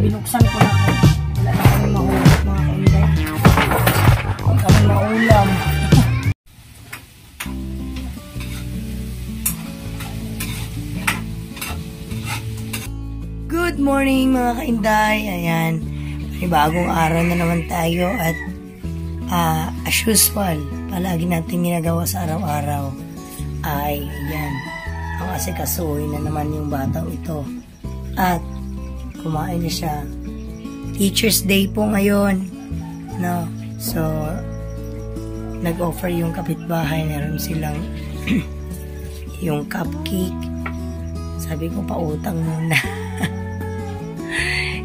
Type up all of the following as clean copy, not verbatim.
binuksan ko na. Wala na kami mahulog mga kainday. Huwag kami maulam. Good morning mga kainday. Ayan. May bagong araw na naman tayo at as usual, palagi natin ginagawa sa araw-araw ay yan. Ang asikasuhin na naman yung batang ito. At kumain na siya. Teacher's Day po ngayon. No? So, nag-offer yung kapitbahay. Meron silang yung cupcake. Sabi ko, pautang muna.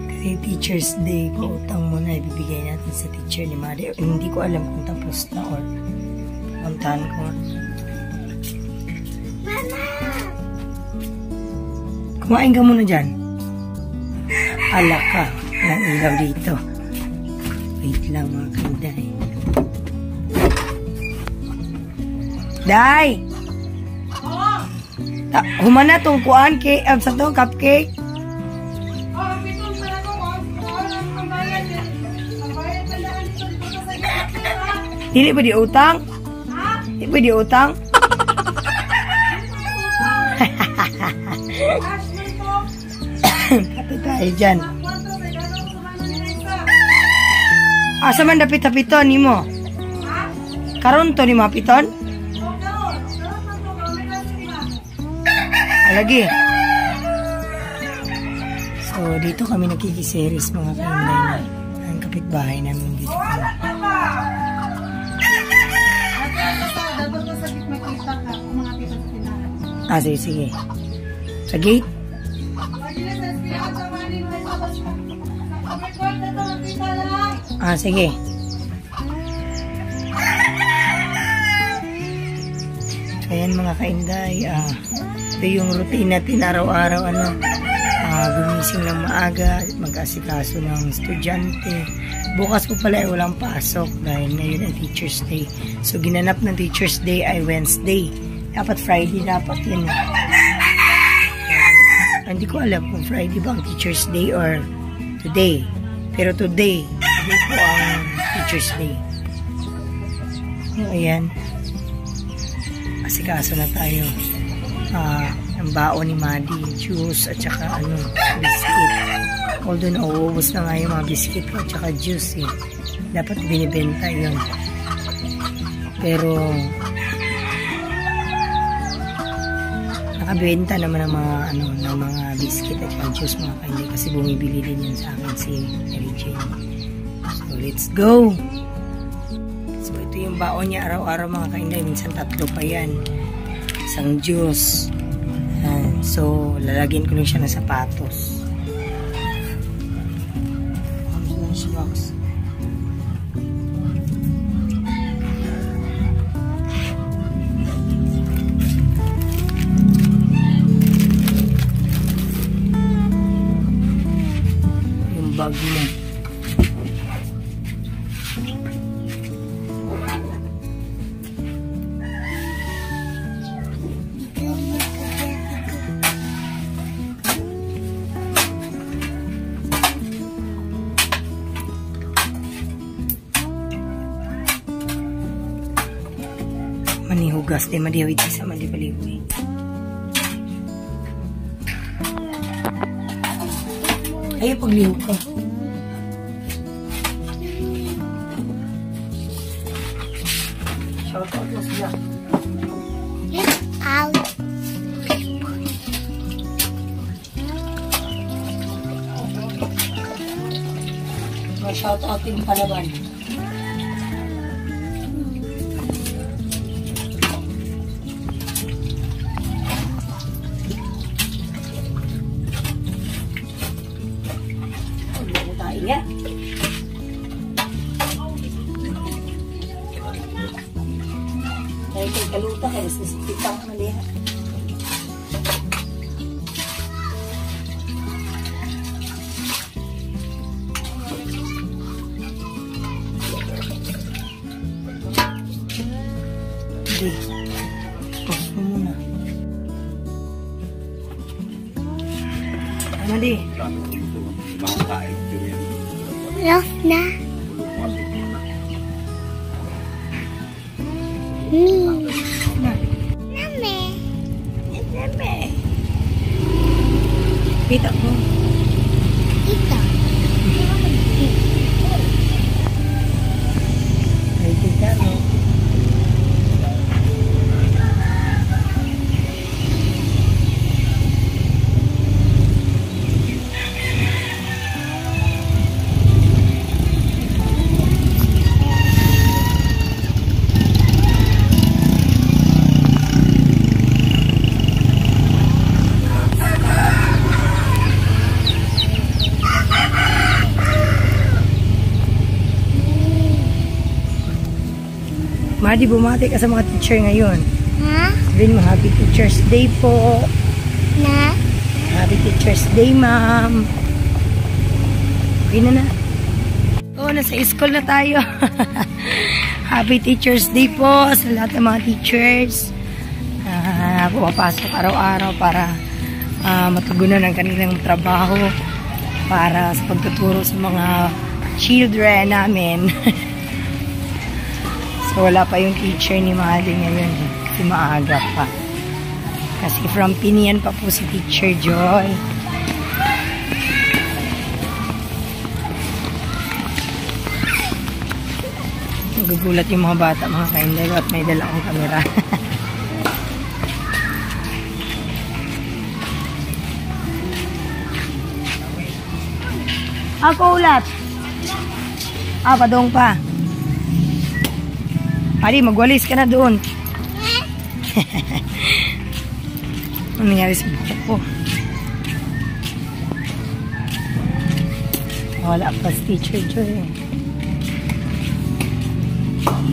Kasi Teacher's Day, pautang muna. Ibibigay natin sa teacher ni Mari. Hindi ko alam kung tapos na or puntahan ko. Kumain ka muna dyan. Ala ka ng ilaw dito. Wait lang mga kainday. Day! Humana tong kuan sa to, cupcake. Hindi ba di utang? Hindi ba di utang? Kapit tayo dyan. Asa man dapit-dapiton ni mo? Karon to ni mapiton? Lagi. So, dito kami nakikiseries mga kainday na ang kapitbahay namin dito. Sige, sige. Sa gate? Sige. So, ayan mga kainday. Ito yung routine natin araw-araw. Gumising ng maaga, mag-asikaso ng estudyante. Bukas po pala ay walang pasok dahil ngayon ay Teacher's Day. So, ginanap ng Teacher's Day ay Wednesday. Dapat Friday dapat yun. Hindi ko alam kung Friday ba ang Teacher's Day or today. Pero today po ang Teacher's Day. So, ayan. Asikaso na tayo. Ang baon ni Madi, juice at saka biscuit. Although nauubos na nga yung mga biscuit at saka juice dapat binibenta yun. Pero nakabenta naman ng mga biscuit at saka juice mga kainday kasi bumibili din yan sa akin si Mary Jane. So let's go! So ito yung baon niya araw-araw mga kainday. Minsan 3 pa yan. Isang juice. So, lalagyan ko lang siya ng sapatos. Lunchbox. Yung bag mo. Manihugas di madiyawid sa madibaliwi. Ayaw paglihog ko. Shout out mo sila. Out. Shout out yung Palaban. Ya. Ay, kaluta kaya sisipitang na liha. Hindi. Pause mo muna. Ano di? Love na. Me. Name. Neme. Kita mo. Ito. Ay, kita mo. Madi, bumati ka sa mga teacher ngayon. Ha? Sabihin mo, Happy Teacher's Day po. Na? Happy Teacher's Day, ma'am. Okay na. Oo, nasa school na tayo. Happy Teacher's Day po sa lahat ng mga teachers. Pumapasok araw-araw para matugunan ang kanilang trabaho para sa pagtuturo sa mga children namin. So, wala pa yung teacher ni Madi ngayon. Kasi maaga pa. Kasi from Pinian pa po si Teacher Joy. Nagugulat yung mga bata, mga kainday, at may dala akong kamera. Ako ulat. Padong pa. Madi, magwalis ka na doon. Ano nangyari sa buhok ko? Wala pa si Teacher Joy.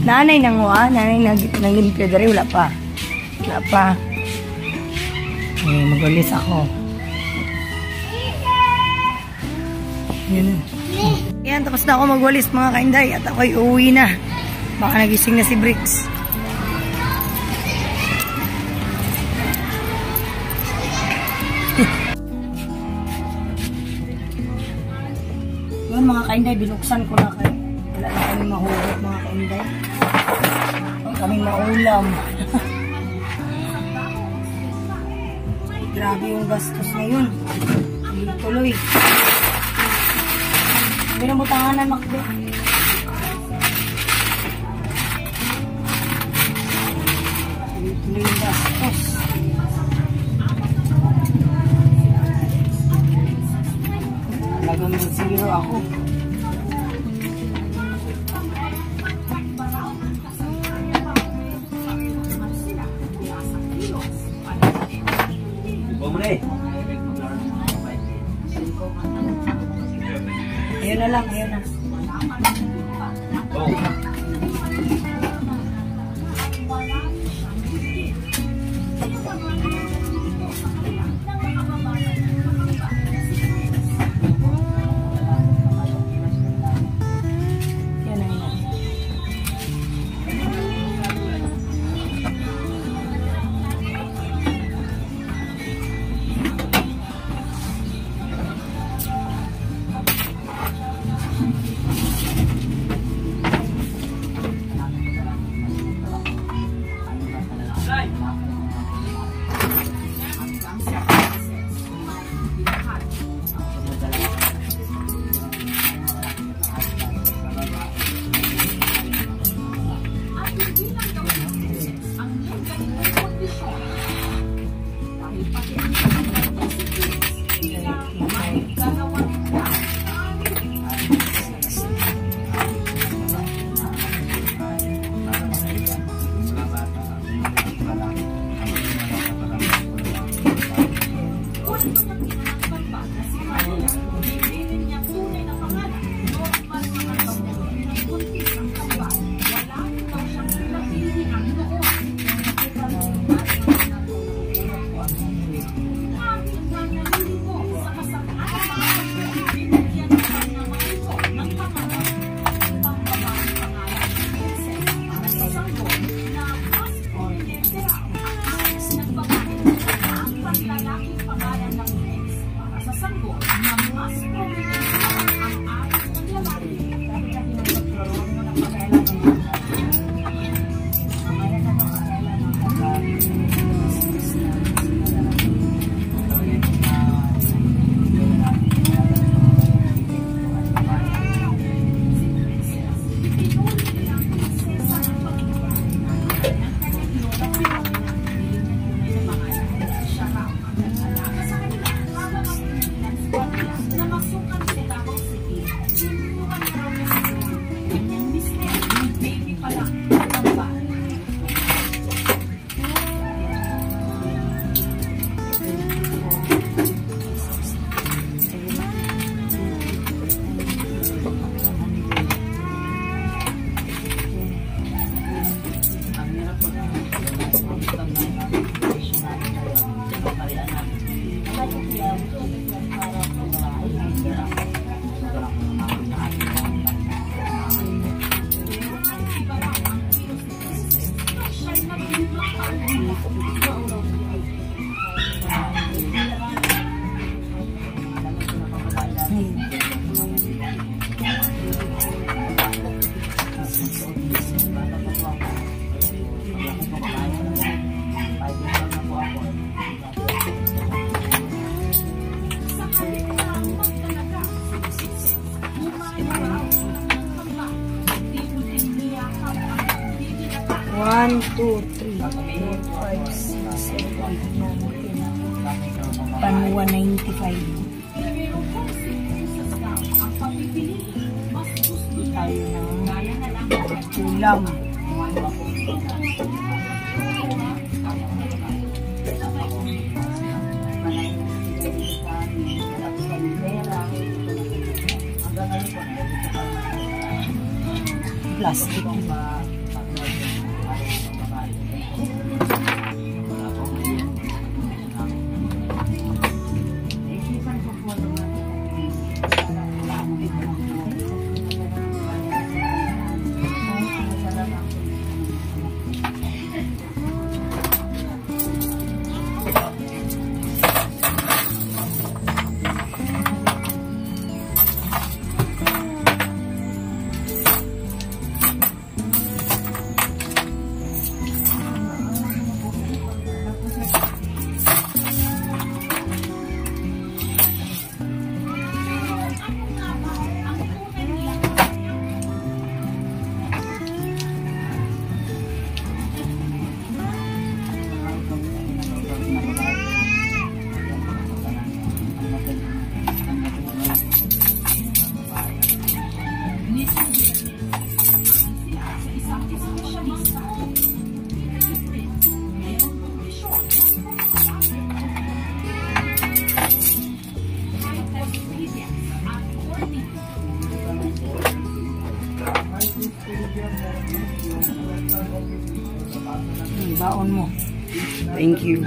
Nanay nanguha, nanay naglimpyo dari, wala pa. Wala pa. Magwalis ako. Yun. Yan, tapos na ako magwalis mga kainday at ako'y uuwi na. Baka nagising na si Bricks. Yun mga kainday, binuksan ko na kayo. Wala na kami mahulog mga kainday. Wala kami maulam. Grabe yung gastos ngayon. Tuloy. Pero mo tanganan makdo. Tuloy yung gastos. Talagang zero ako. Ayun na lang, ayun na. Lalaking pangalan ng ex para sa sanggol na mas prominent One, two, three, 4, 5, 6, 7, 8, 9, 10. Pan 195. Tayo ng ulam. Plastic. Baon mo. Thank you.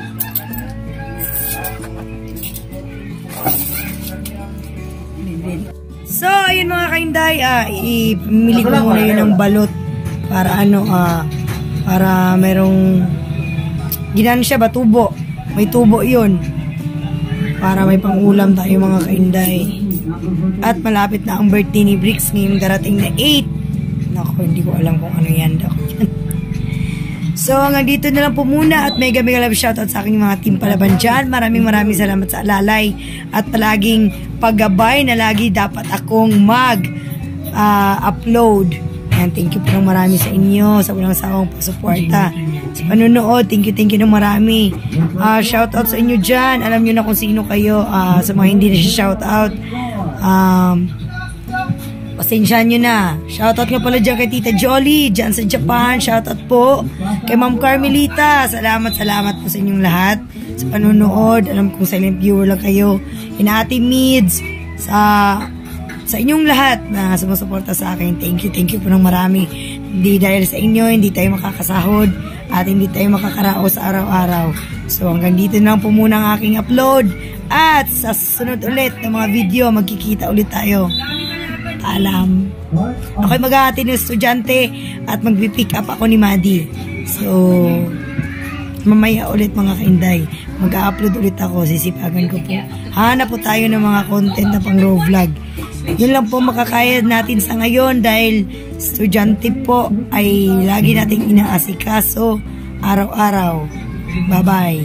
So, ayun mga kainday, ipimili ko muna yun ng balot para para merong ginano siya ba, tubo. May tubo yun. Para may pangulam tayo mga kainday. At malapit na ang birthday ni Bricks ngayong darating na 8. Naku, hindi ko alam kung ano yan. So, hanggang dito na lang po muna at mega love shoutout sa aking mga team palaban dyan. Maraming salamat sa alalay at palaging paggabay na lagi dapat akong mag-upload. And thank you po ng marami sa inyo sa walang sawang pasuporta. Sa panunood, thank you ng marami. Shoutout sa inyo dyan. Alam nyo na kung sino kayo. Sa mga hindi na siya shoutout. Pasensyahan nyo na. Shoutout nga pala dyan kay Tita Jolly, dyan sa Japan. Shoutout po kay Ma'am Carmelita. Salamat po sa inyong lahat sa panunood. Alam kong silent viewer lang kayo. Ate Mids, sa inyong lahat na sumusuporta sa akin. Thank you po ng marami. Hindi dahil sa inyo, hindi tayo makakasahod at hindi tayo makakaraos sa araw-araw. So hanggang dito na po muna ang aking upload. At sa susunod ulit ng mga video, magkikita ulit tayo. Alam. Ako'y mag-aati ng estudyante at magpipick up ako ni Maddie. So, mamaya ulit mga kainday. Mag-upload ulit ako. Sisipagan ko po. Hanap po tayo ng mga content na pang raw vlog. Yun lang po makakaya natin sa ngayon dahil estudyante po ay lagi nating inaasikaso araw-araw. Bye-bye.